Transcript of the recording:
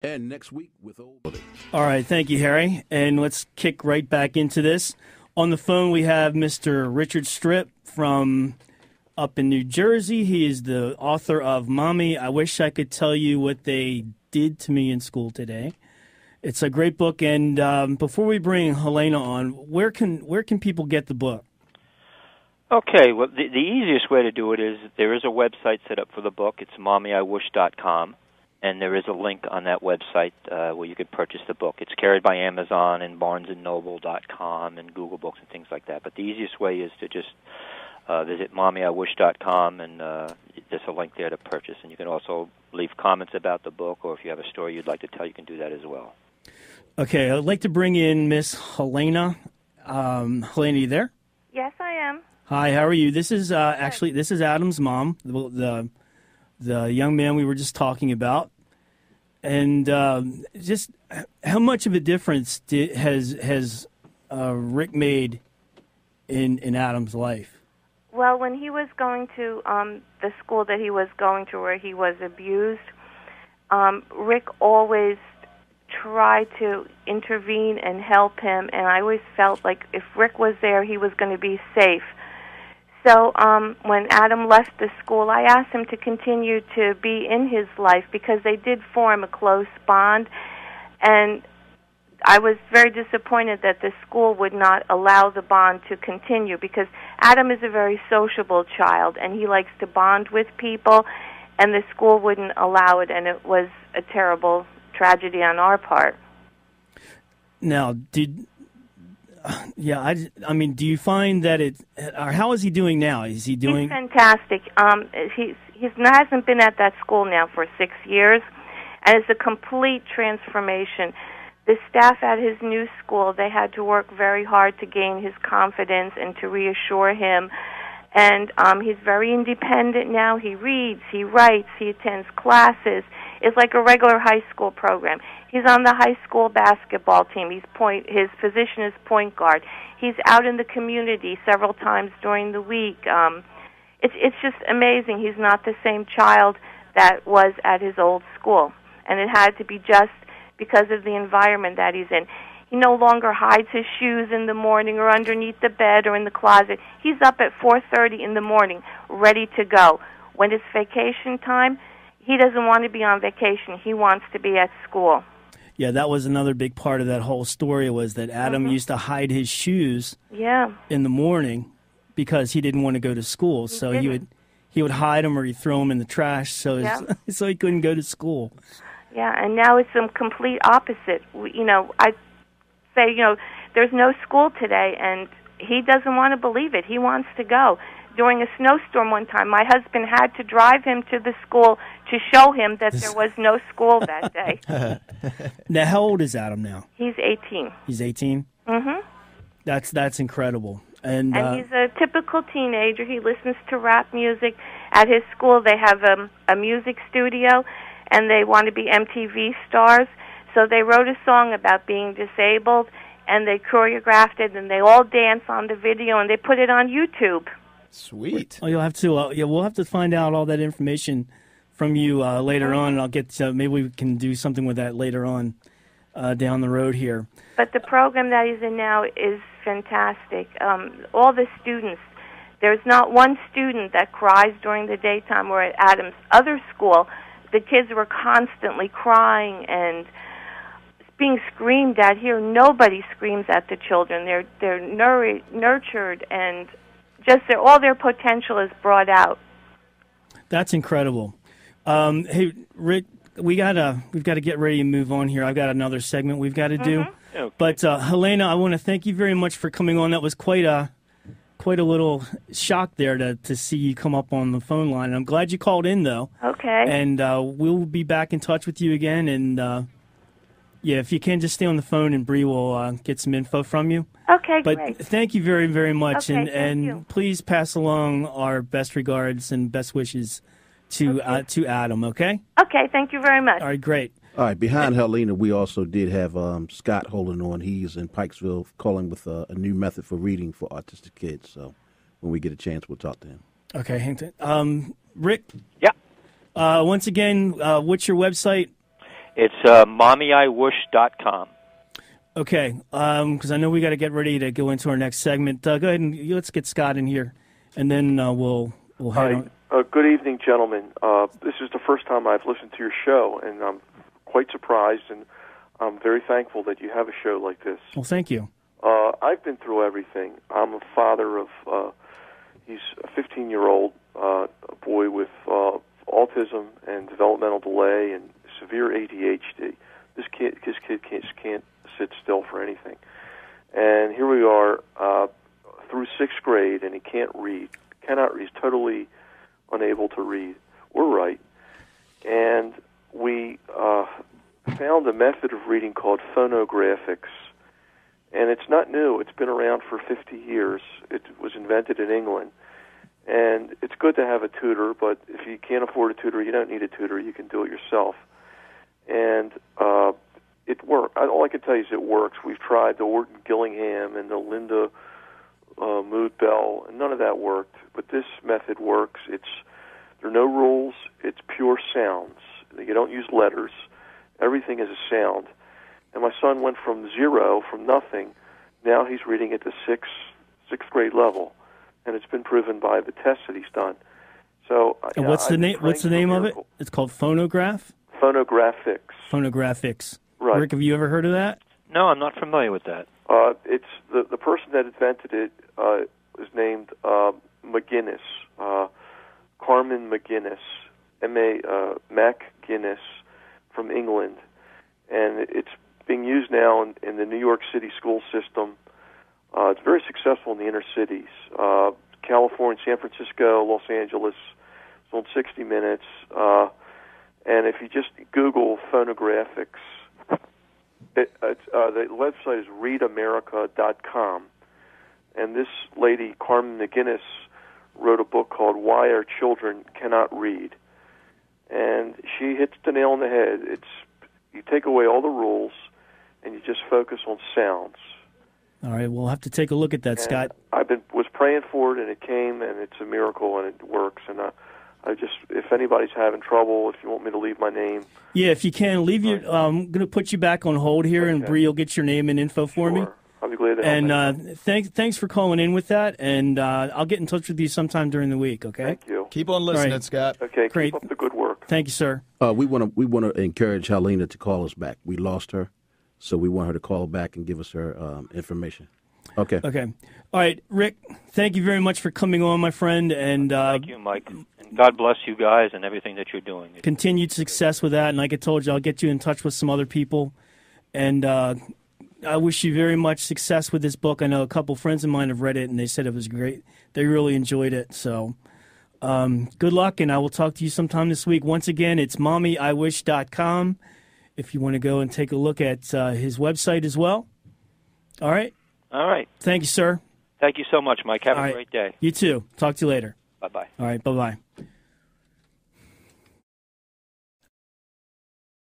And next week with Old. All right, thank you, Harry. And let's kick right back into this. On the phone, we have Mr. Richard Stripp from up in New Jersey. He is the author of Mommy, I Wish I Could Tell You What They Did to Me in School Today. It's a great book. And before we bring Helena on, where can people get the book? Okay, well, the easiest way to do it is there is a website set up for the book. It's mommyiwish.com. And there is a link on that website where you can purchase the book. It's carried by Amazon and BarnesandNoble.com and Google Books and things like that. But the easiest way is to just visit mommyiwish.com, and there's a link there to purchase. And you can also leave comments about the book, or if you have a story you'd like to tell, you can do that as well. Okay, I'd like to bring in Miss Helena. Helena, you there? Yes, I am. Hi, how are you? This is this is Adam's mom, the young man we were just talking about. And just how much of a difference has Rick made in Adam's life? Well, when he was going to the school that he was going to where he was abused, Rick always tried to intervene and help him, and I always felt like if Rick was there, he was going to be safe. So when Adam left the school, I asked him to continue to be in his life because they did form a close bond, and I was very disappointed that the school would not allow the bond to continue because Adam is a very sociable child, and he likes to bond with people, and the school wouldn't allow it, and it was a terrible tragedy on our part. Now, I mean, do you find that or how is he doing now? Is he doing? He's fantastic. He hasn't been at that school now for 6 years, and it's a complete transformation. The staff at his new school, they had to work very hard to gain his confidence and to reassure him. And he's very independent now. He reads, he writes, he attends classes. It's like a regular high school program. He's on the high school basketball team. His position is point guard. He's out in the community several times during the week. It's just amazing. He's not the same child that was at his old school. And it had to be just because of the environment that he's in. He no longer hides his shoes in the morning or underneath the bed or in the closet. He's up at 4:30 in the morning, ready to go. When it's vacation time, he doesn't want to be on vacation. He wants to be at school. Yeah, that was another big part of that whole story was that Adam used to hide his shoes in the morning because he didn't want to go to school. He would hide them or he'd throw them in the trash so he couldn't go to school. Yeah, and now it's the complete opposite. I say, there's no school today, and he doesn't want to believe it. He wants to go. During a snowstorm one time, my husband had to drive him to the school to show him that there was no school that day. Now, how old is Adam now? He's 18. He's 18? Mm-hmm. That's incredible. And he's a typical teenager. He listens to rap music. At his school, they have a music studio, and they want to be MTV stars. So they wrote a song about being disabled, and they choreographed it, and they all dance on the video, and they put it on YouTube. Sweet. Oh, you'll have to. We'll have to find out all that information from you later on, and I'll get. Maybe we can do something with that later on down the road here. But the program that he's in now is fantastic. All the students. There's not one student that cries during the daytime. Where at Adam's other school, the kids were constantly crying and being screamed at. Here, nobody screams at the children. They're nurtured and just all their potential is brought out. That's incredible. Hey, Rick, we've got to get ready and move on here. I've got another segment we've got to do. Okay. But Helena, I want to thank you very much for coming on. That was quite a little shock there to see you come up on the phone line. And I'm glad you called in, though. Okay. And we'll be back in touch with you again. And if you can, just stay on the phone, and Bree will get some info from you. Okay, but great. Thank you very, very much. Okay, and please pass along our best regards and best wishes to Adam, okay? Okay, thank you very much. All right, great. All right, behind Helena, we also did have Scott holding on. He's in Pikesville calling with a new method for reading for autistic kids. So when we get a chance, we'll talk to him. Okay, Rick? Yeah. Once again, what's your website? It's mommyiwish.com. Okay, because I know we got to get ready to go into our next segment. Go ahead and let's get Scott in here, and then we'll head on. Good evening, gentlemen. This is the first time I've listened to your show, and I'm quite surprised, and I'm very thankful that you have a show like this. Well, thank you. I've been through everything. I'm a father of, he's a 15-year-old boy with autism and developmental delay and severe ADHD. This kid can't sit still for anything. And here we are through 6th grade, and he cannot read. He's totally unable to read or write. And we found a method of reading called phonographics. And it's not new. It's been around for 50 years. It was invented in England. And it's good to have a tutor, but if you can't afford a tutor, you don't need a tutor. You can do it yourself. And it works. All I can tell you is it works. We've tried the Orton Gillingham and the Linda Mood Bell, and none of that worked. But this method works. There are no rules. It's pure sounds. You don't use letters. Everything is a sound. And my son went from zero, from nothing. Now he's reading at the sixth grade level, and it's been proven by the tests that he's done. So, and what's the name? What's the name of it? It's called phonograph. Phonographics. Phonographics. Right. Rick, have you ever heard of that? No, I'm not familiar with that. It's the person that invented it is named McGuinness, Carmen McGuinness, Mac Guinness, from England, and it's being used now in the New York City school system. It's very successful in the inner cities. California, San Francisco, Los Angeles. It's on 60 Minutes. And if you just Google phonographics, the website is readamerica.com. And this lady, Carmen McGuinness, wrote a book called Why Our Children Cannot Read. And she hits the nail on the head. You take away all the rules, and you just focus on sounds. All right, we'll have to take a look at that, and Scott. was praying for it, and it came, and it's a miracle, and it works. And if anybody's having trouble, if you want me to leave my name. Yeah, if you can, leave your. I'm going to put you back on hold here, and Bree, you'll get your name and info for me. I'll be glad to help. And thanks for calling in with that, and I'll get in touch with you sometime during the week. Okay. Thank you. Keep on listening, right. Scott. Okay. Great. Keep up the good work. Thank you, sir. We want to encourage Helena to call us back. We lost her, so we want her to call back and give us her information. Okay. Okay. All right, Rick. Thank you very much for coming on, my friend, and thank you, Mike. And God bless you guys and everything that you're doing. Continued success with that. And like I told you, I'll get you in touch with some other people, and I wish you very much success with this book. I know a couple friends of mine have read it, and they said it was great. They really enjoyed it. So good luck, and I will talk to you sometime this week. Once again, it's mommyiwish.com if you want to go and take a look at his website as well. All right? All right. Thank you, sir. Thank you so much, Mike. Have a great day. You too. Talk to you later. Bye-bye. All right, bye-bye.